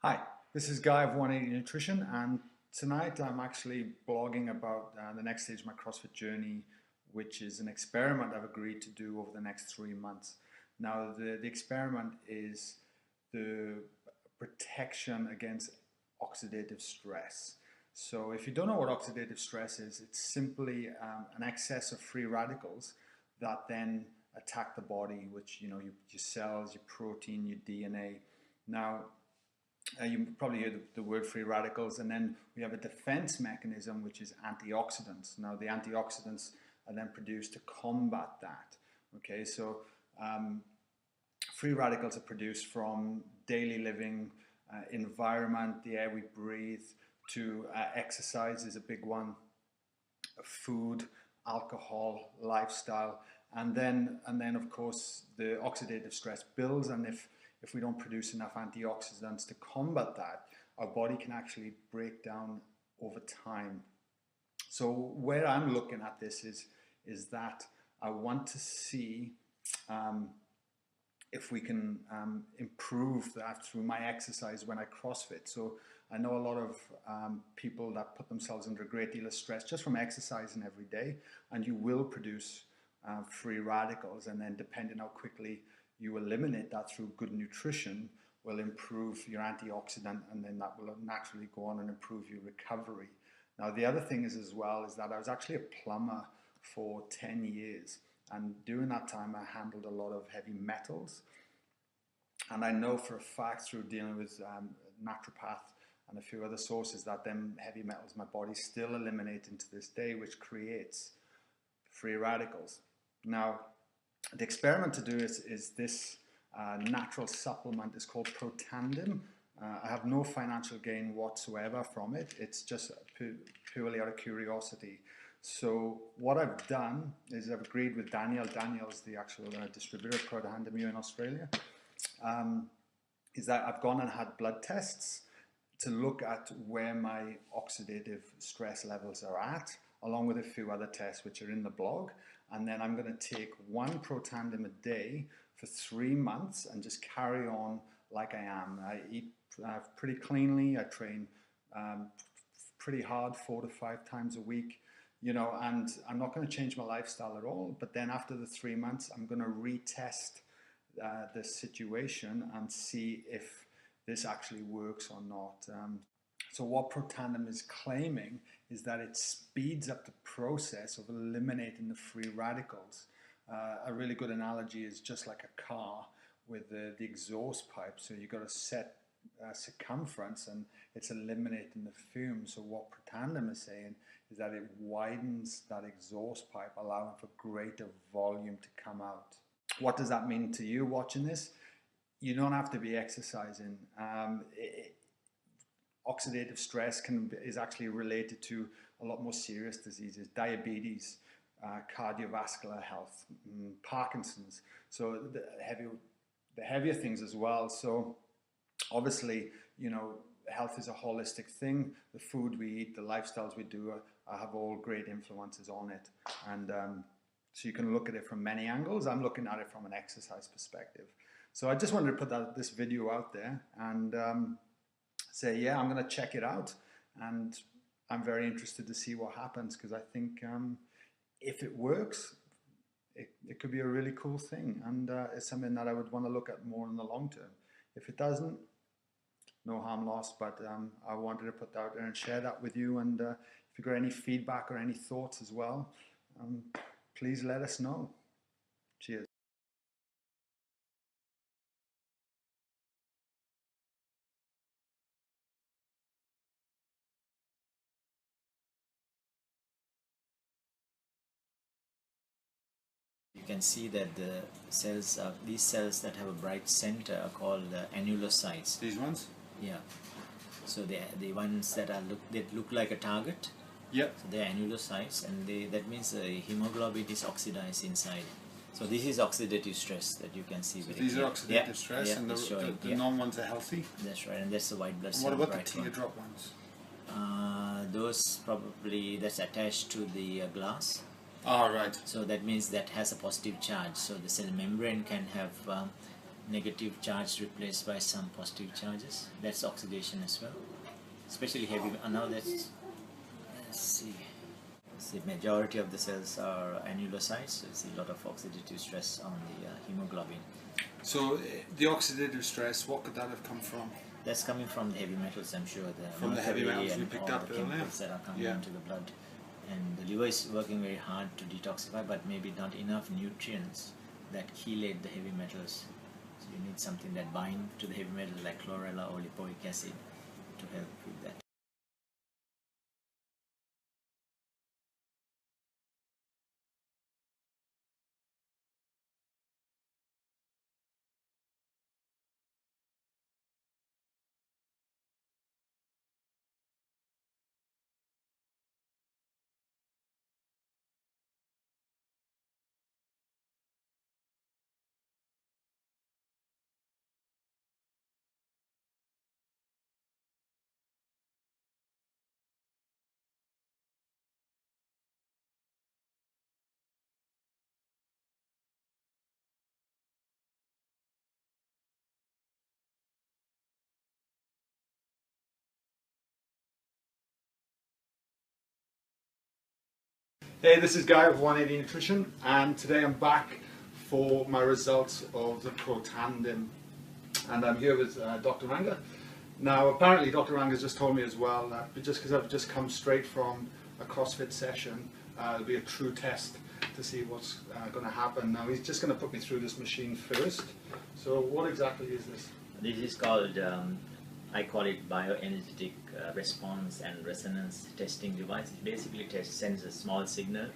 Hi, this is Guy of 180 Nutrition, and tonight I'm actually blogging about the next stage of my CrossFit journey, which is an experiment I've agreed to do over the next 3 months. Now, the experiment is the protection against oxidative stress. So if you don't know what oxidative stress is, it's simply an excess of free radicals that then attack the body, which, your cells, your protein, your DNA. Now, you probably hear the word free radicals, and then we have a defense mechanism, which is antioxidants. Now, the antioxidants are then produced to combat that. Okay, so free radicals are produced from daily living, environment, the air we breathe, to exercise is a big one, food, alcohol, lifestyle, and then of course the oxidative stress builds, and if we don't produce enough antioxidants to combat that, our body can actually break down over time. So where I'm looking at this is that I want to see if we can improve that through my exercise when I CrossFit. So I know a lot of people that put themselves under a great deal of stress just from exercising every day, and you will produce free radicals, and then depending how quickly you eliminate that through good nutrition will improve your antioxidant, and then that will naturally go on and improve your recovery. Now, the other thing is as well is that I was actually a plumber for 10 years, and during that time I handled a lot of heavy metals, and I know for a fact through dealing with naturopath and a few other sources that them heavy metals my body still eliminating to this day, which creates free radicals. Now, the experiment to do is this natural supplement is called Protandim. I have no financial gain whatsoever from it. It's just purely out of curiosity. So what I've done is I've agreed with Daniel. Daniel's the actual distributor of Protandim here in Australia. Is that I've gone and had blood tests to look at where my oxidative stress levels are at, along with a few other tests which are in the blog. And then I'm going to take one Protandim a day for 3 months and just carry on like I am. I eat pretty cleanly. I train pretty hard 4 to 5 times a week, and I'm not going to change my lifestyle at all. But then after the 3 months, I'm going to retest the situation and see if this actually works or not. So what Protandim is claiming is that it speeds up the process of eliminating the free radicals. A really good analogy is just like a car with the exhaust pipe. So you've got a set circumference, and it's eliminating the fumes. So what Protandim is saying is that it widens that exhaust pipe, allowing for greater volume to come out. What does that mean to you watching this? You don't have to be exercising. Oxidative stress is actually related to a lot more serious diseases, diabetes, cardiovascular health, Parkinson's. So the heavier things as well. So obviously, health is a holistic thing. The food we eat, the lifestyles we do have all great influences on it. And so you can look at it from many angles. I'm looking at it from an exercise perspective. So I just wanted to put this video out there and say, yeah, I'm going to check it out, and I'm very interested to see what happens, because I think if it works, it could be a really cool thing, and it's something that I would want to look at more in the long term. If it doesn't, no harm lost, but I wanted to put that out there and share that with you, and if you've got any feedback or any thoughts as well, please let us know. Cheers. You can see that the cells are, these cells that have a bright center are called annulocytes. These ones? Yeah. So the ones that look like a target. Yep. So they're annulocytes, and that means the hemoglobin is oxidized inside. So this is oxidative stress that you can see. So these are oxidative stress, and the non-ones are healthy? That's right, and that's the white blood cell. What about the teardrop ones? Those probably, that's attached to the glass. Oh, right. So that means that has a positive charge. So the cell membrane can have negative charge replaced by some positive charges. That's oxidation as well, especially heavy. Now let's see. The majority of the cells are annulocytes, so you see a lot of oxidative stress on the hemoglobin. So the oxidative stress, what could that have come from? That's coming from the heavy metals, I'm sure. From the heavy mercury metals we and picked all up the earlier. chemicals that are coming Yeah. into the blood. And the liver is working very hard to detoxify, but maybe not enough nutrients that chelate the heavy metals. So you need something that binds to the heavy metals like chlorella or lipoic acid to help with that. Hey, this is Guy of 180 Nutrition, and today I'm back for my results of the Protandim, and I'm here with Dr. Ranga. Now, apparently Dr. Ranga just told me as well that just because I've just come straight from a CrossFit session, it'll be a true test to see what's going to happen. Now, he's just going to put me through this machine first. So what exactly is this? This is called, I call it bioenergetic response and resonance testing device. It basically sends a small signal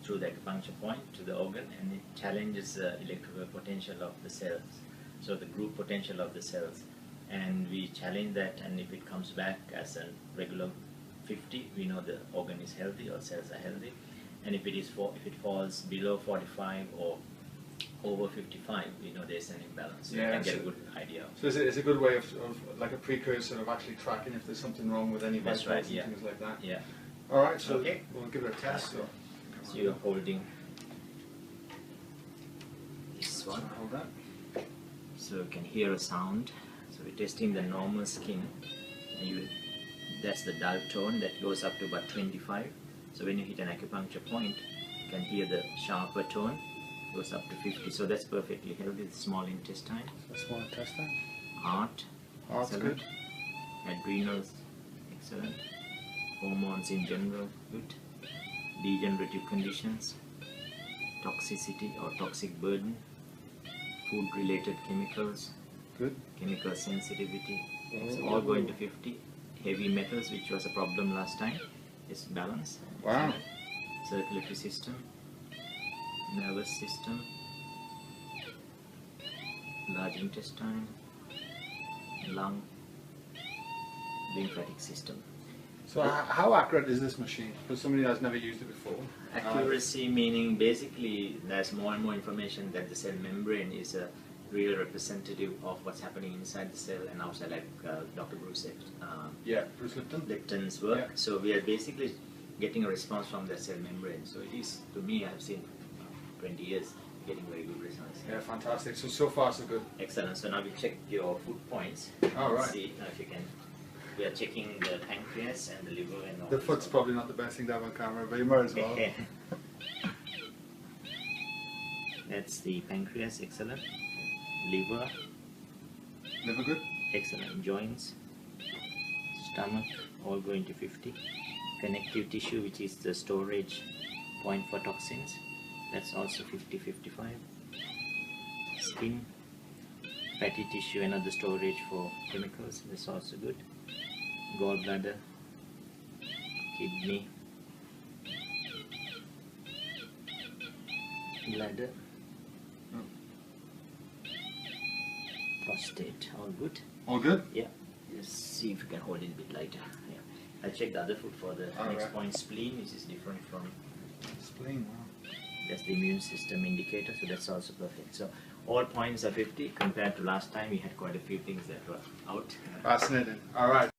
through the acupuncture point to the organ, and it challenges the electrical potential of the cells, so the group potential of the cells. And we challenge that, and if it comes back as a regular 50, we know the organ is healthy or cells are healthy. And if it falls below 45 or over 55, we know there's an imbalance. So you can get a good idea. So it's a good way of like a precursor of actually tracking if there's something wrong with any That's vitals right, yeah. and things like that. Yeah. All right, so Okay. we'll give it a test. So you're holding this one. hold that. So you can hear a sound. So we're testing the normal skin. And that's the dull tone that goes up to about 25. So when you hit an acupuncture point, you can hear the sharper tone goes up to 50. So that's perfectly healthy. The small intestine, So small intestine. heart, Heart's excellent. good. Adrenals, excellent. Hormones in general, good. Degenerative conditions, toxicity or toxic burden, food-related chemicals, Good. chemical sensitivity, it's all going to 50. Heavy metals, which was a problem last time, is balanced. Wow. Circulatory system, nervous system, large intestine, lung, lymphatic system. So how accurate is this machine? For somebody that's never used it before. Accuracy meaning basically there's more and more information that the cell membrane is a real representative of what's happening inside the cell and outside, like Dr. Bruce Yeah, Bruce Lipton. Lipton's work. Yeah. So we are basically getting a response from the cell membrane. So it is, to me, I've seen 20 years getting very good results. Yeah, fantastic. So far so good. Excellent. So now we check your food points. All right. See if you can. We are checking the pancreas and the liver and all. The foot's probably not the best thing to have on camera, but you might as well. That's the pancreas, excellent. Liver, Liver good? excellent. Joints, stomach, all going to 50. Connective tissue, which is the storage point for toxins, that's also 50-55. Skin, fatty tissue, another storage for chemicals, that's also good. Gallbladder, kidney, bladder, prostate, all good. All good? Yeah. Just see if you can hold it a bit lighter. Yeah. I'll check the other foot for the All next right. point, spleen, which is different from, Spleen, wow. that's the immune system indicator, so that's also perfect. So all points are 50 compared to last time. We had quite a few things that were out. Fascinating. All right.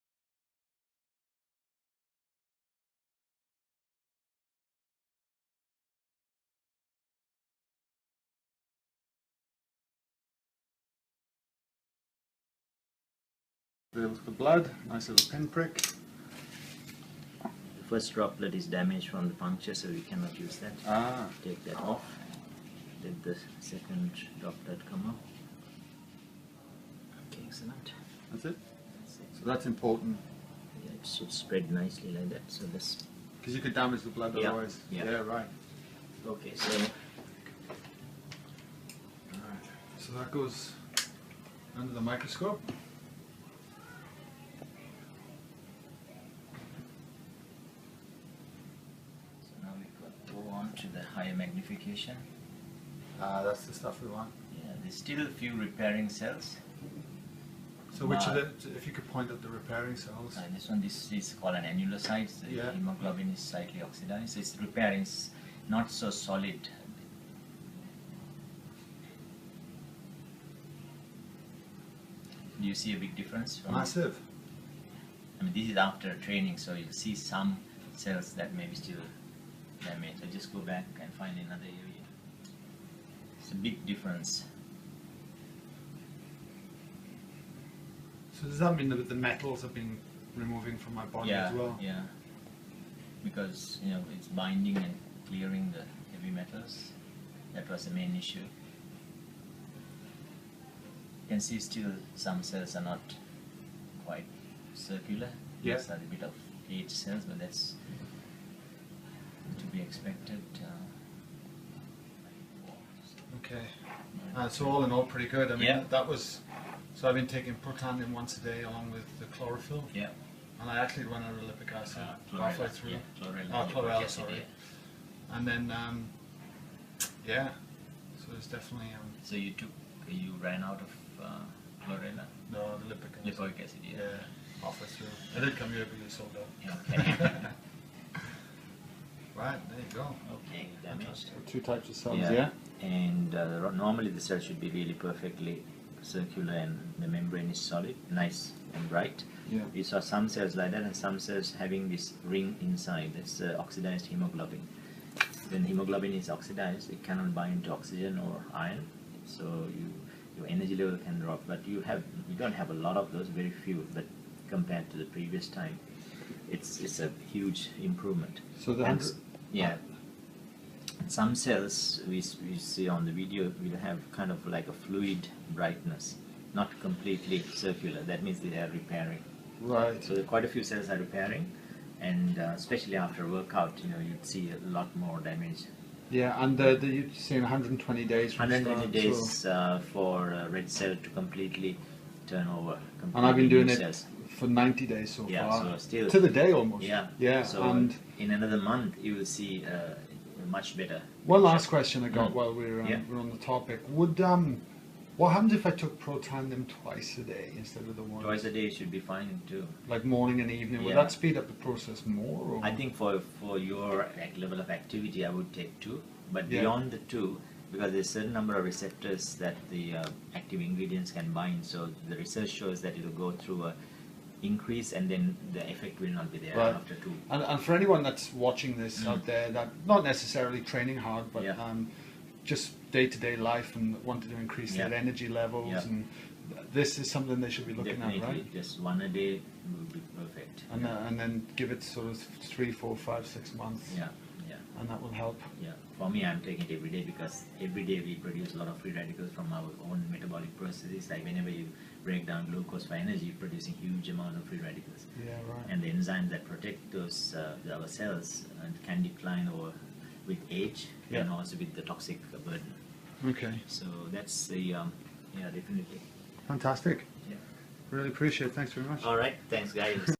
the blood, nice little pinprick. The first droplet is damaged from the puncture, so we cannot use that. Take that off. Let the second droplet come up. Okay, excellent. That's it? So that's important. Yeah, it should spread nicely like that. So this. Because you could damage the blood otherwise. Yeah. Yeah, right. Okay, so. So that goes under the microscope. So now we go on to the higher magnification. That's the stuff we want. Yeah, there's still a few repairing cells. So which are the, if you could point at the repairing cells? This is called an annulocyte. The Yeah. hemoglobin is slightly oxidized. So it's repairing, not so solid. Do you see a big difference? Massive. I mean, this is after training, so you see some cells that may be still damaged. So just go back and find another area. It's a big difference. So does that mean that the metals have been removing from my body as well? Yeah. Because it's binding and clearing the heavy metals. That was the main issue. You can see still some cells are not quite circular. Yeah. These are a bit of aged cells, but that's to be expected. Okay. So all in all, pretty good. I mean, Yeah. that was. So I've been taking Protandim once a day along with the chlorophyll, Yeah. and I actually run out of lipic acid halfway Chlorella. through. Yeah, chlorella. Oh, chlorella, Yes, sorry. yeah. And then, yeah. So it's definitely So you ran out of chlorella? no the lipic acid. Lipoic acid, yeah. Yeah, halfway through. I did come here because you sold out. Yeah, okay. Right, there you go. Okay, damaged. Two types of cells. Yeah. And normally the cell should be really perfectly circular and the membrane is solid, nice and bright. Yeah. We saw some cells like that and some cells having this ring inside. That's oxidized hemoglobin. When hemoglobin is oxidized, it cannot bind to oxygen or iron, so your energy level can drop. But you don't have a lot of those, very few. But compared to the previous time, it's a huge improvement. So the And some cells we see on the video will have kind of like a fluid brightness, not completely circular. That means they are repairing. right. So quite a few cells are repairing, and especially after workout, you'd see a lot more damage. Yeah, and you're saying 120 days. From 120 start, days so- for a red cell to completely turn over. And I've been completely doing new it cells. for 90 days so Yeah, far. so still- to the day almost. Yeah. Yeah. So And in another month, you will see much better. one last question I got Mm. while we're Yeah. on the topic: would what happens if I took Protandim twice a day instead of the one? Twice a day should be fine too. Like morning and evening. Would Yeah. that speed up the process more? Or? I think for your level of activity, I would take 2. But Yeah. beyond the 2, because there's a certain number of receptors that the active ingredients can bind, so the research shows that it will go through a increase and then the effect will not be there Right. after 2. And for anyone that's watching this out there, that not necessarily training hard, but Yeah. just day-to-day life and wanted to increase Yeah. their energy levels, Yeah. and this is something they should be looking Definitely, at, right? just 1 a day would be perfect. And then give it sort of 3, 4, 5, 6 months, Yeah, yeah, and that will help. yeah. For me, I'm taking it every day because every day we produce a lot of free radicals from our own metabolic processes. Like whenever you break down glucose for energy, you're producing huge amount of free radicals. Yeah, right. And the enzymes that protect those our cells can decline over with age and Yeah. also with the toxic burden. Okay, So that's the definitely. fantastic. Yeah. Really appreciate it. Thanks very much. All right, thanks guys.